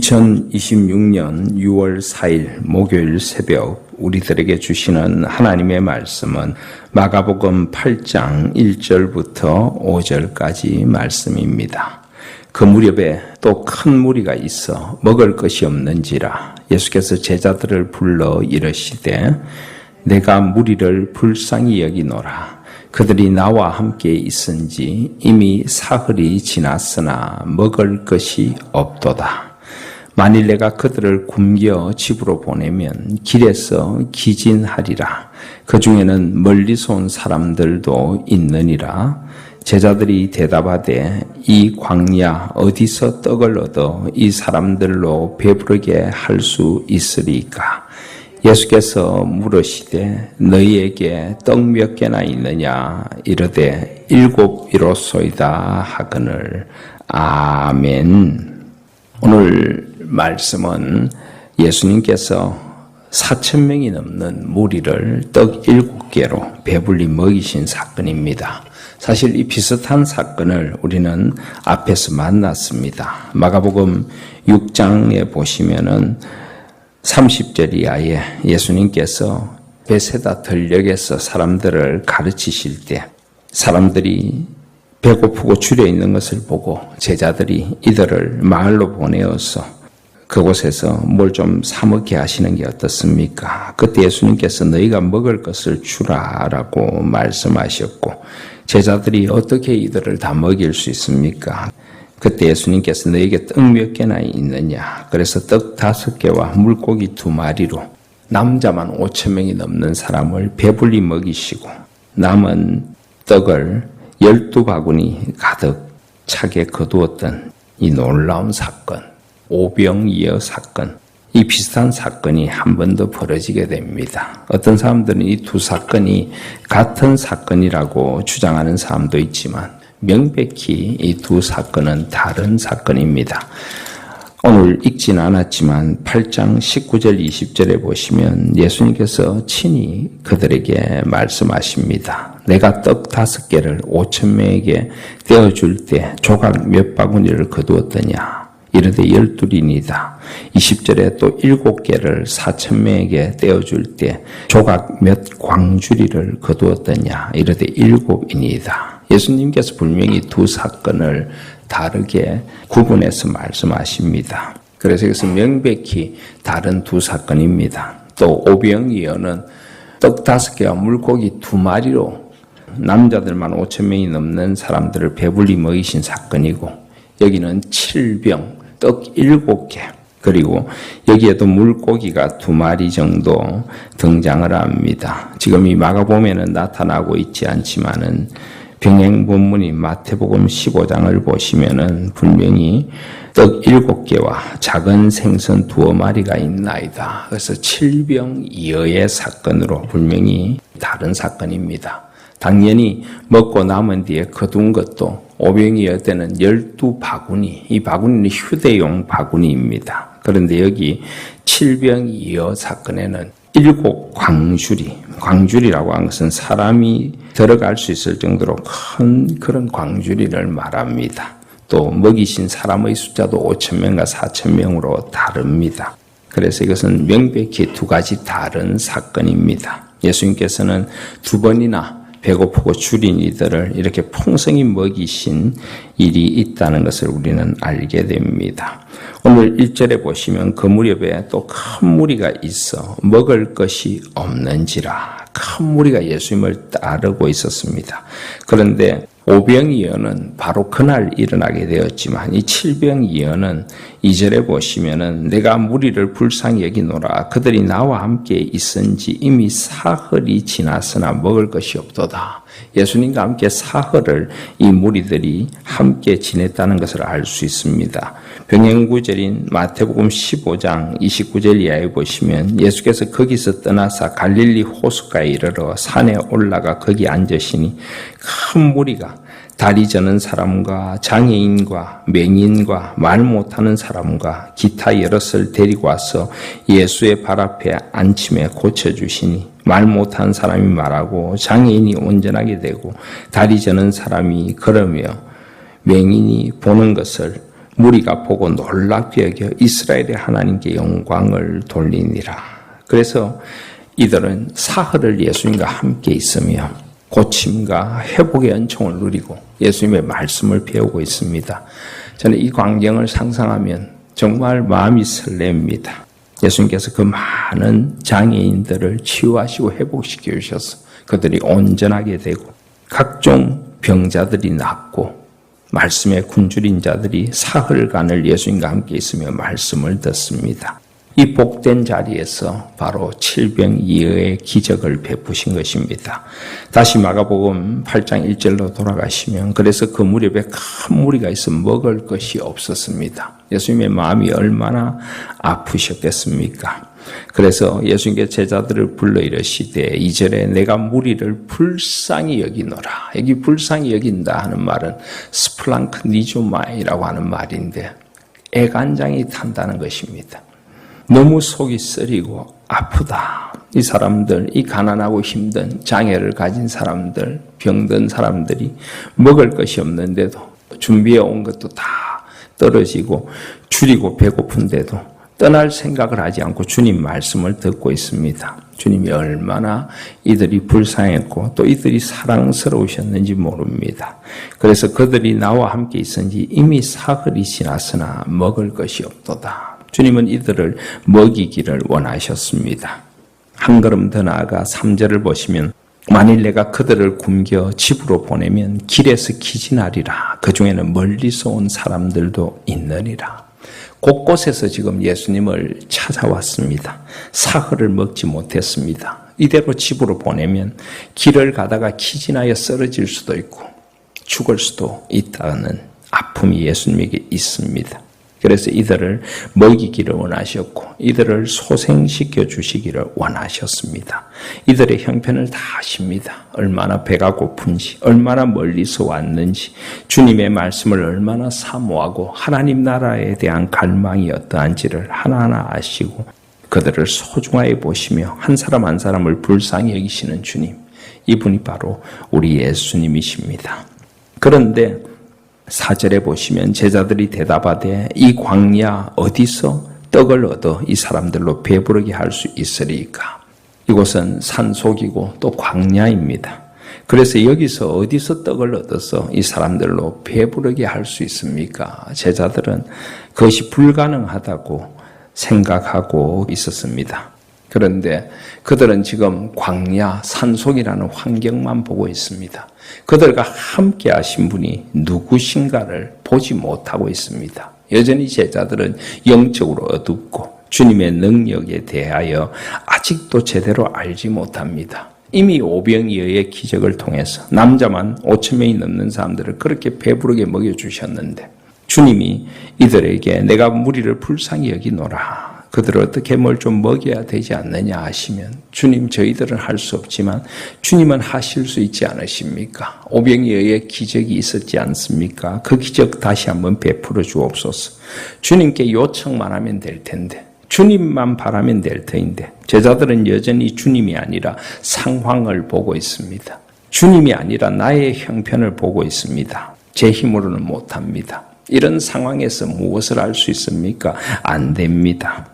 2026년 6월 4일 목요일 새벽 우리들에게 주시는 하나님의 말씀은 마가복음 8장 1절부터 5절까지 말씀입니다. 그 무렵에 또 큰 무리가 있어 먹을 것이 없는지라 예수께서 제자들을 불러 이르시되 내가 무리를 불쌍히 여기노라. 그들이 나와 함께 있은지 이미 사흘이 지났으나 먹을 것이 없도다. 만일 내가 그들을 굶겨 집으로 보내면 길에서 기진하리라. 그 중에는 멀리서 온 사람들도 있느니라. 제자들이 대답하되 이 광야 어디서 떡을 얻어 이 사람들로 배부르게 할 수 있으리까? 예수께서 물으시되 너희에게 떡 몇 개나 있느냐? 이르되 7이로소이다 하거늘. 아멘. 오늘 말씀은 예수님께서 4,000명이 넘는 무리를 떡 7개로 배불리 먹이신 사건입니다. 사실 이 비슷한 사건을 우리는 앞에서 만났습니다. 마가복음 6장에 보시면은 30절 이하에 예수님께서 베세다 들녘에서 사람들을 가르치실 때 사람들이 배고프고 줄여 있는 것을 보고 제자들이 이들을 마을로 보내어서 그곳에서 뭘 좀 사먹게 하시는 게 어떻습니까? 그때 예수님께서 너희가 먹을 것을 주라라고 말씀하셨고 제자들이 어떻게 이들을 다 먹일 수 있습니까? 그때 예수님께서 너에게 떡 몇 개나 있느냐? 그래서 떡 5개와 물고기 2마리로 남자만 5,000명이 넘는 사람을 배불리 먹이시고 남은 떡을 12바구니 가득 차게 거두었던 이 놀라운 사건, 오병이어 사건, 이 비슷한 사건이 한 번 더 벌어지게 됩니다. 어떤 사람들은 이 두 사건이 같은 사건이라고 주장하는 사람도 있지만 명백히 이 두 사건은 다른 사건입니다. 오늘 읽진 않았지만 8장 19절 20절에 보시면 예수님께서 친히 그들에게 말씀하십니다. 내가 떡 5개를 5,000명에게 떼어줄 때 조각 몇 바구니를 거두었더냐? 이르되 12이니이다. 20절에 또 7개를 4,000명에게 떼어줄 때 조각 몇 광주리를 거두었더냐? 이르되 7이니이다. 예수님께서 분명히 두 사건을 다르게 구분해서 말씀하십니다. 그래서 이것은 명백히 다른 두 사건입니다. 또 오병이어는 떡 5개와 물고기 2마리로 남자들만 5,000명이 넘는 사람들을 배불리 먹이신 사건이고 여기는 7병, 떡 7개 그리고 여기에도 물고기가 2마리 정도 등장을 합니다. 지금 이 마가복음에는 나타나고 있지 않지만은 병행 본문인 마태복음 15장을 보시면은 분명히 떡 7개와 작은 생선 2마리가 있나이다. 그래서 7병이어의 사건으로 분명히 다른 사건입니다. 당연히 먹고 남은 뒤에 거둔 것도 오병이어 때는 12바구니, 이 바구니는 휴대용 바구니입니다. 그런데 여기 7병이어 사건에는 7광주리, 광주리라고 하는 것은 사람이 들어갈 수 있을 정도로 큰 그런 광주리를 말합니다. 또 먹이신 사람의 숫자도 5,000명과 4,000명으로 다릅니다. 그래서 이것은 명백히 두 가지 다른 사건입니다. 예수님께서는 2번이나 배고프고 줄인 이들을 이렇게 풍성히 먹이신 일이 있다는 것을 우리는 알게 됩니다. 오늘 1절에 보시면 그 무렵에 또 큰 무리가 있어 먹을 것이 없는지라. 큰 무리가 예수님을 따르고 있었습니다. 그런데 오병이어는 바로 그날 일어나게 되었지만 이 7병이어는 2절에 보시면은 내가 무리를 불쌍히 여기노라. 그들이 나와 함께 있은지 이미 사흘이 지났으나 먹을 것이 없도다. 예수님과 함께 사흘을 이 무리들이 함께 지냈다는 것을 알 수 있습니다. 병행구절인 마태복음 15장 29절 이하에 보시면 예수께서 거기서 떠나사 갈릴리 호숫가에 이르러 산에 올라가 거기 앉으시니 큰 무리가 다리 저는 사람과 장애인과 맹인과 말 못하는 사람과 기타 여럿을 데리고 와서 예수의 발 앞에 앉힘에 고쳐주시니 말 못하는 사람이 말하고 장애인이 온전하게 되고 다리 저는 사람이 걸으며 맹인이 보는 것을 무리가 보고 놀랍게 여겨 이스라엘의 하나님께 영광을 돌리니라. 그래서 이들은 사흘을 예수님과 함께 있으며 고침과 회복의恩총을 누리고 예수님의 말씀을 배우고 있습니다. 저는 이 광경을 상상하면 정말 마음이 설렙니다. 예수님께서 그 많은 장애인들을 치유하시고 회복시켜 주셔서 그들이 온전하게 되고 각종 병자들이 낫고 말씀에 굶주린 자들이 사흘간을 예수님과 함께 있으며 말씀을 듣습니다. 이 복된 자리에서 바로 칠병이의의 기적을 베푸신 것입니다. 다시 마가복음 8장 1절로 돌아가시면 그래서 그 무렵에 큰 무리가 있어 먹을 것이 없었습니다. 예수님의 마음이 얼마나 아프셨겠습니까? 그래서 예수님께 제자들을 불러 이르시되 2절에 내가 무리를 불쌍히 여기노라. 여기 불쌍히 여긴다 하는 말은 스플랑크니조마이라고 하는 말인데 애간장이 탄다는 것입니다. 너무 속이 쓰리고 아프다. 이 사람들, 이 가난하고 힘든 장애를 가진 사람들, 병든 사람들이 먹을 것이 없는데도 준비해 온 것도 다 떨어지고 줄이고 배고픈데도 떠날 생각을 하지 않고 주님 말씀을 듣고 있습니다. 주님이 얼마나 이들이 불쌍했고 또 이들이 사랑스러우셨는지 모릅니다. 그래서 그들이 나와 함께 있은지 이미 사흘이 지났으나 먹을 것이 없도다. 주님은 이들을 먹이기를 원하셨습니다. 한 걸음 더 나아가 3절을 보시면 만일 내가 그들을 굶겨 집으로 보내면 길에서 기진하리라. 그 중에는 멀리서 온 사람들도 있느니라. 곳곳에서 지금 예수님을 찾아왔습니다. 사흘을 먹지 못했습니다. 이대로 집으로 보내면 길을 가다가 기진하여 쓰러질 수도 있고 죽을 수도 있다는 아픔이 예수님에게 있습니다. 그래서 이들을 먹이기를 원하셨고 이들을 소생시켜 주시기를 원하셨습니다. 이들의 형편을 다 아십니다. 얼마나 배가 고픈지, 얼마나 멀리서 왔는지, 주님의 말씀을 얼마나 사모하고 하나님 나라에 대한 갈망이 어떠한지를 하나하나 아시고 그들을 소중하게 보시며 한 사람 한 사람을 불쌍히 여기시는 주님, 이분이 바로 우리 예수님이십니다. 그런데 4절에 보시면 제자들이 대답하되 이 광야 어디서 떡을 얻어 이 사람들로 배부르게 할 수 있으리까? 이곳은 산속이고 또 광야입니다. 그래서 여기서 어디서 떡을 얻어서 이 사람들로 배부르게 할 수 있습니까? 제자들은 그것이 불가능하다고 생각하고 있었습니다. 그런데 그들은 지금 광야, 산속이라는 환경만 보고 있습니다. 그들과 함께 하신 분이 누구신가를 보지 못하고 있습니다. 여전히 제자들은 영적으로 어둡고 주님의 능력에 대하여 아직도 제대로 알지 못합니다. 이미 오병이어의 기적을 통해서 남자만 5,000명이 넘는 사람들을 그렇게 배부르게 먹여주셨는데 주님이 이들에게 내가 무리를 불쌍히 여기노라. 그들을 어떻게 뭘 좀 먹여야 되지 않느냐 하시면 주님 저희들은 할 수 없지만 주님은 하실 수 있지 않으십니까? 오병이어의 기적이 있었지 않습니까? 그 기적 다시 한번 베풀어 주옵소서. 주님께 요청만 하면 될 텐데 주님만 바라면 될 터인데 제자들은 여전히 주님이 아니라 상황을 보고 있습니다. 주님이 아니라 나의 형편을 보고 있습니다. 제 힘으로는 못합니다. 이런 상황에서 무엇을 할 수 있습니까? 안 됩니다.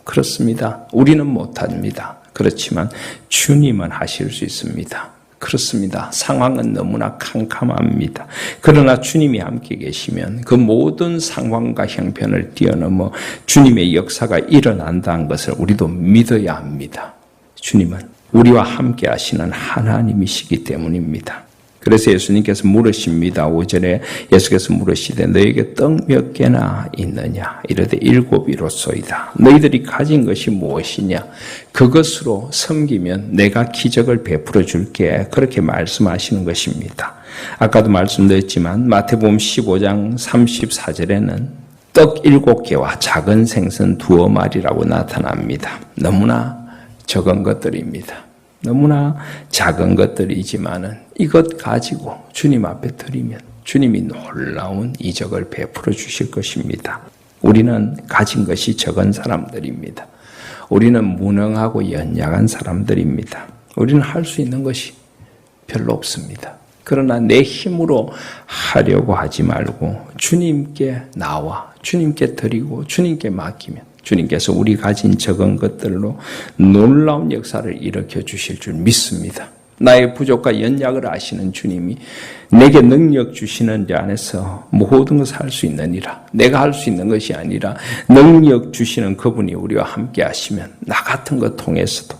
그렇습니다. 우리는 못합니다. 그렇지만 주님은 하실 수 있습니다. 그렇습니다. 상황은 너무나 캄캄합니다. 그러나 주님이 함께 계시면 그 모든 상황과 형편을 뛰어넘어 주님의 역사가 일어난다는 것을 우리도 믿어야 합니다. 주님은 우리와 함께 하시는 하나님이시기 때문입니다. 그래서 예수님께서 물으십니다. 5절에 예수께서 물으시되 너에게 떡 몇 개나 있느냐? 이르되 7이로소이다. 너희들이 가진 것이 무엇이냐? 그것으로 섬기면 내가 기적을 베풀어 줄게. 그렇게 말씀하시는 것입니다. 아까도 말씀드렸지만 마태복음 15장 34절에는 떡 7개와 작은 생선 2마리라고 나타납니다. 너무나 적은 것들입니다. 너무나 작은 것들이지만은 이것 가지고 주님 앞에 드리면 주님이 놀라운 이적을 베풀어 주실 것입니다. 우리는 가진 것이 적은 사람들입니다. 우리는 무능하고 연약한 사람들입니다. 우리는 할 수 있는 것이 별로 없습니다. 그러나 내 힘으로 하려고 하지 말고 주님께 나와 주님께 드리고 주님께 맡기면 주님께서 우리 가진 적은 것들로 놀라운 역사를 일으켜 주실 줄 믿습니다. 나의 부족과 연약을 아시는 주님이 내게 능력 주시는 데 안에서 모든 것을 할 수 있느니라. 내가 할 수 있는 것이 아니라 능력 주시는 그분이 우리와 함께 하시면 나 같은 것 통해서도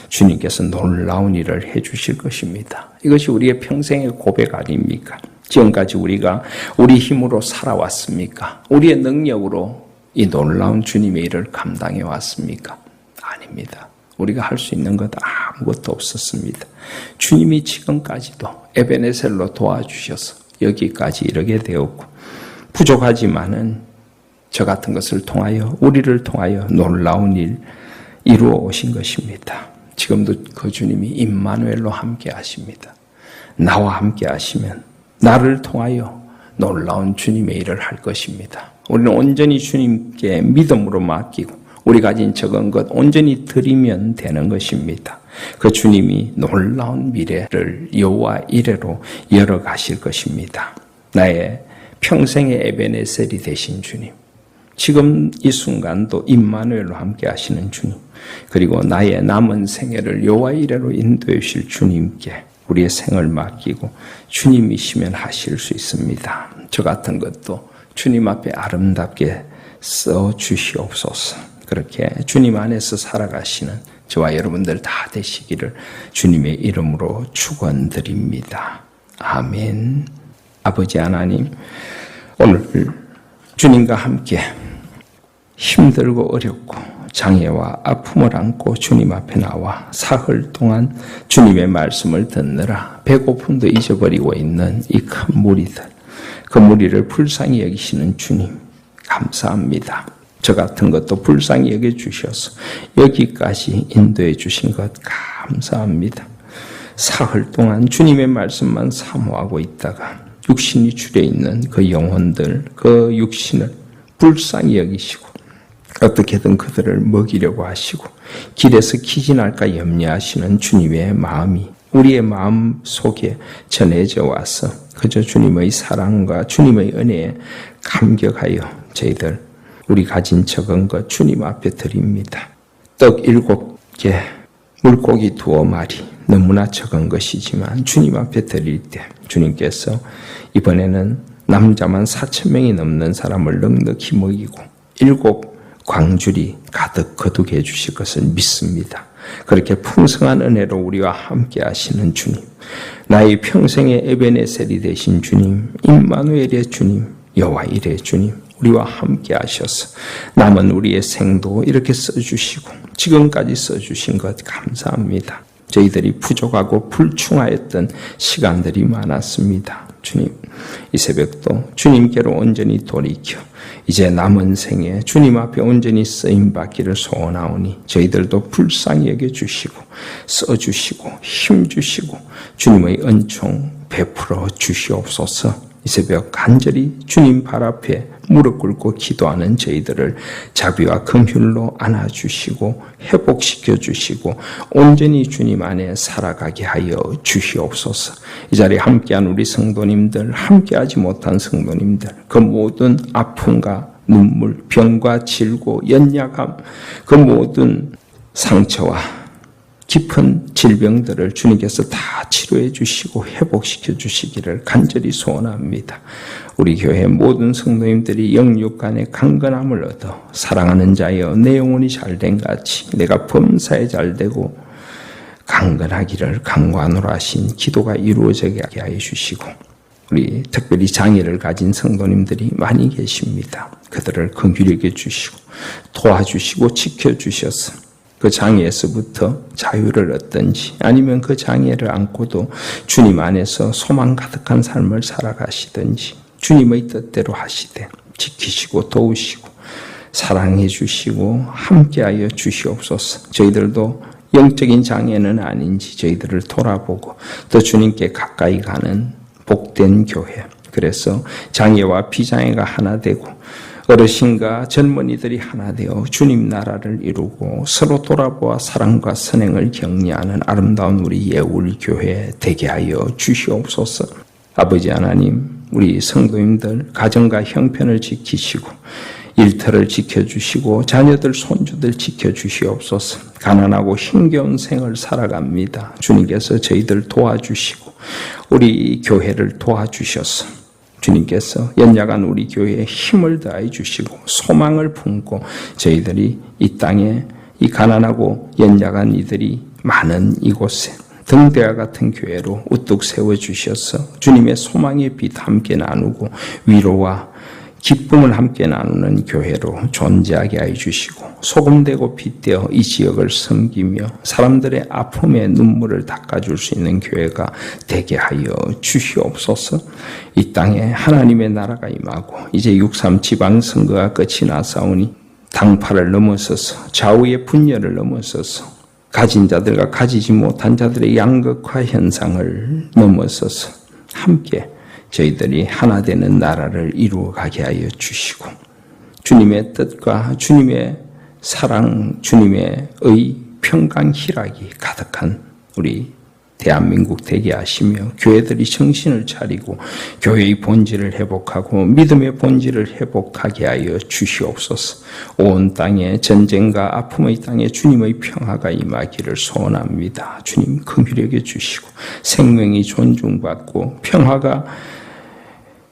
주님께서 놀라운 일을 해 주실 것입니다. 이것이 우리의 평생의 고백 아닙니까? 지금까지 우리가 우리 힘으로 살아왔습니까? 우리의 능력으로 이 놀라운 주님의 일을 감당해 왔습니까? 아닙니다. 우리가 할 수 있는 것 아무것도 없었습니다. 주님이 지금까지도 에베네셀로 도와주셔서 여기까지 이르게 되었고 부족하지만은 저 같은 것을 통하여 우리를 통하여 놀라운 일 이루어 오신 것입니다. 지금도 그 주님이 임마누엘로 함께 하십니다. 나와 함께 하시면 나를 통하여 놀라운 주님의 일을 할 것입니다. 우리는 온전히 주님께 믿음으로 맡기고 우리 가진 적은 것 온전히 드리면 되는 것입니다. 그 주님이 놀라운 미래를 여호와 이레로 열어가실 것입니다. 나의 평생의 에베네셀이 되신 주님, 지금 이 순간도 임마누엘로 함께 하시는 주님, 그리고 나의 남은 생애를 여호와 이레로 인도해 주실 주님께 우리의 생을 맡기고 주님이시면 하실 수 있습니다. 저 같은 것도 주님 앞에 아름답게 써 주시옵소서. 그렇게 주님 안에서 살아가시는 저와 여러분들 다 되시기를 주님의 이름으로 축원드립니다. 아멘. 아버지 하나님, 오늘 주님과 함께 힘들고 어렵고 장애와 아픔을 안고 주님 앞에 나와 사흘 동안 주님의 말씀을 듣느라 배고픔도 잊어버리고 있는 이 큰 무리들, 그 무리를 불쌍히 여기시는 주님 감사합니다. 저 같은 것도 불쌍히 여겨주셔서 여기까지 인도해 주신 것 감사합니다. 사흘 동안 주님의 말씀만 사모하고 있다가 육신이 줄여 있는 그 영혼들, 그 육신을 불쌍히 여기시고 어떻게든 그들을 먹이려고 하시고 길에서 기진할까 염려하시는 주님의 마음이 우리의 마음 속에 전해져 와서 그저 주님의 사랑과 주님의 은혜에 감격하여 저희들 우리 가진 적은 것 주님 앞에 드립니다. 떡 7개, 물고기 2마리 너무나 적은 것이지만 주님 앞에 드릴 때 주님께서 이번에는 남자만 4,000명이 넘는 사람을 넉넉히 먹이고 7 광줄이 가득 거두게 해주실 것을 믿습니다. 그렇게 풍성한 은혜로 우리와 함께 하시는 주님, 나의 평생의 에베네셀이 되신 주님, 임마누엘의 주님, 여호와 이레의 주님, 우리와 함께 하셔서 남은 우리의 생도 이렇게 써주시고 지금까지 써주신 것 감사합니다. 저희들이 부족하고 불충하였던 시간들이 많았습니다. 주님, 이 새벽도 주님께로 온전히 돌이켜 이제 남은 생에 주님 앞에 온전히 쓰임받기를 소원하오니 저희들도 불쌍히 여겨주시고 써주시고 힘주시고 주님의 은총 베풀어 주시옵소서. 이 새벽 간절히 주님 발 앞에 무릎 꿇고 기도하는 저희들을 자비와 긍휼로 안아주시고 회복시켜 주시고 온전히 주님 안에 살아가게 하여 주시옵소서. 이 자리에 함께한 우리 성도님들, 함께하지 못한 성도님들, 그 모든 아픔과 눈물, 병과 질고 연약함, 그 모든 상처와 깊은 질병들을 주님께서 다 치료해 주시고 회복시켜 주시기를 간절히 소원합니다. 우리 교회 모든 성도님들이 영육 간의 강건함을 얻어 사랑하는 자여 내 영혼이 잘된 같이 내가 범사에 잘되고 강건하기를 강관으로 하신 기도가 이루어지게 하여 주시고 우리 특별히 장애를 가진 성도님들이 많이 계십니다. 그들을 긍휼히 여겨 주시고 도와주시고 지켜주셔서 그 장애에서부터 자유를 얻든지 아니면 그 장애를 안고도 주님 안에서 소망 가득한 삶을 살아가시든지 주님의 뜻대로 하시되 지키시고 도우시고 사랑해 주시고 함께하여 주시옵소서. 저희들도 영적인 장애는 아닌지 저희들을 돌아보고 또 주님께 가까이 가는 복된 교회, 그래서 장애와 비장애가 하나 되고 어르신과 젊은이들이 하나 되어 주님 나라를 이루고 서로 돌아보아 사랑과 선행을 격려하는 아름다운 우리 예울교회 되게 하여 주시옵소서. 아버지 하나님, 우리 성도님들 가정과 형편을 지키시고 일터를 지켜주시고 자녀들 손주들 지켜주시옵소서. 가난하고 힘겨운 생을 살아갑니다. 주님께서 저희들 도와주시고 우리 교회를 도와주셔서 주님께서 연약한 우리 교회에 힘을 더해 주시고 소망을 품고 저희들이 이 땅에 이 가난하고 연약한 이들이 많은 이곳에 등대와 같은 교회로 우뚝 세워주셔서 주님의 소망의 빛 함께 나누고 위로와 기쁨을 함께 나누는 교회로 존재하게 해주시고 소금되고 빛되어 이 지역을 섬기며 사람들의 아픔의 눈물을 닦아줄 수 있는 교회가 되게 하여 주시옵소서. 이 땅에 하나님의 나라가 임하고 이제 6.3 지방선거가 끝이 나사오니 당파를 넘어서서 좌우의 분열을 넘어서서 가진 자들과 가지지 못한 자들의 양극화 현상을 넘어서서 함께 저희들이 하나 되는 나라를 이루어가게 하여 주시고 주님의 뜻과 주님의 사랑, 주님의 평강, 희락이 가득한 우리 대한민국 되게 하시며 교회들이 정신을 차리고 교회의 본질을 회복하고 믿음의 본질을 회복하게 하여 주시옵소서. 온 땅에 전쟁과 아픔의 땅에 주님의 평화가 임하기를 소원합니다. 주님 긍휼히 여겨 주시고 생명이 존중받고 평화가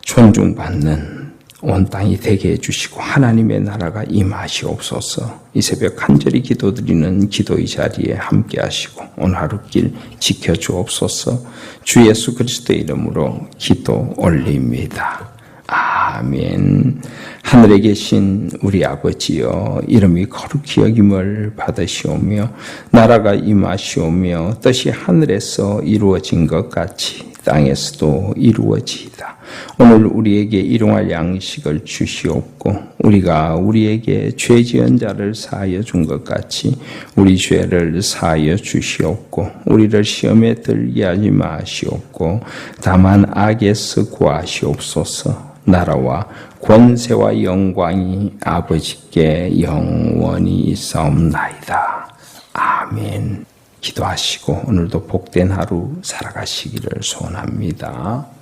존중받는 온 땅이 되게 해주시고 하나님의 나라가 임하시옵소서. 이 새벽 간절히 기도드리는 기도의 자리에 함께 하시고 오늘 하루길 지켜주옵소서. 주 예수 그리스도의 이름으로 기도 올립니다. 아멘. 하늘에 계신 우리 아버지여, 이름이 거룩히 여김을 받으시오며 나라가 임하시오며 뜻이 하늘에서 이루어진 것 같이 땅에서도 이루어지이다. 오늘 우리에게 일용할 양식을 주시옵고 우리가 우리에게 죄 지은 자를 사하여 준 것 같이 우리 죄를 사하여 주시옵고 우리를 시험에 들게 하지 마시옵고 다만 악에서 구하시옵소서. 나라와 권세와 영광이 아버지께 영원히 있사옵나이다. 아멘. 기도하시고 오늘도 복된 하루 살아가시기를 소원합니다.